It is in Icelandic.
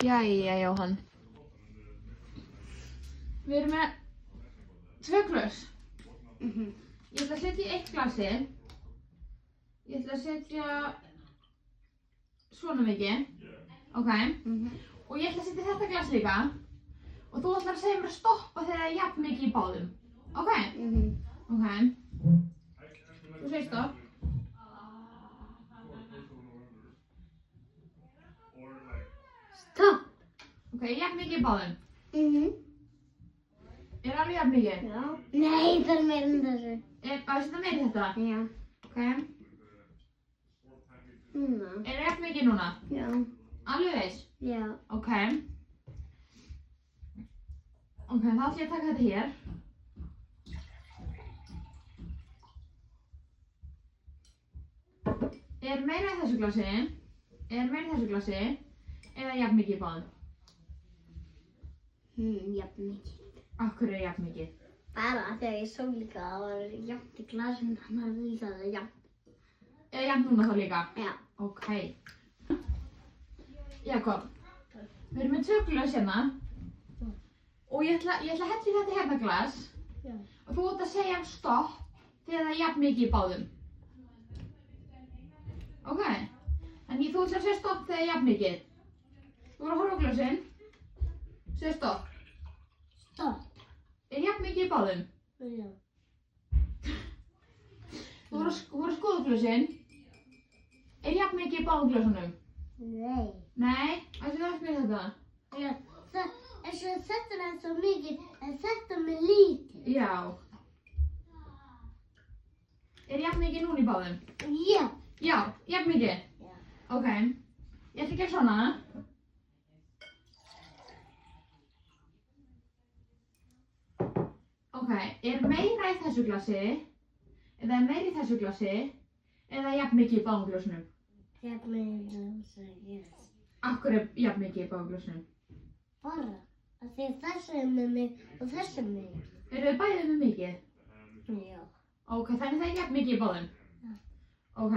Jæja, Jóhann. Við erum með 2 glös. Ég ætla að setja í 1 glasi. Ég ætla að setja svona mikið. Ok. Og ég ætla að setja þetta glas líka. Og þú ætlar að segja mér að stoppa þegar það er jafn mikið í báðum. Ok? Ok. Þú segir stopp. Stopp. Ok, jafn mikið í báðum. Er alveg jafn mikið? Já. Nei, það er meira en þessu. Á að setja meira í þetta? Já. Ok. Núna. Er það jafn mikið núna? Já. Alveg veist? Já. Ok. Ok, þá ætla ég að taka þetta hér. Er meira í þessu glasi? Er meira í þessu glasi? Eða jafn mikið í báðum? Jafn mikið. Af hverju er jafn mikið? Bara þegar ég sá líka að það var jafnt í glasinu, þannig að líka það er jafnt. Eða jafn núna þá líka? Já. Ok. Jakob, við erum með 2 glös hérna. Og ég ætla að hella í þetta hérna glas. Já. Og þú átt að segja stopp þegar það er jafn mikið í báðum. Ok. Þannig þú ætlar að segja stopp þegar það er jafn mikið. Þú voru að horfa á glösin. Segja stopp. Stopp. Er jafn mikið í báðum? Já. Þú voru að skoða glösin. Er jafn mikið í báðum glösunum? Nei. Nei? Ættu þú að spila þetta? Já. Þetta er svo mikið, en þetta með lítið. Já. Er jafn mikið núna í báðum? Já. Já, jafn mikið? Já. Ok. Ég ætla að gera svona. Ok, er meira í þessu glasi? Eða er meira í þessu glasi? Eða jafn mikið í báðum glösunum? Jafn mikið, yes. Af hverju er jafn mikið í báðum glösunum? Bara, að því þessi er með mig og þessi er með mig. Eru þið bæðið með mikið? Já. Ok, þannig það er jafn mikið í báðum? Já. Ok.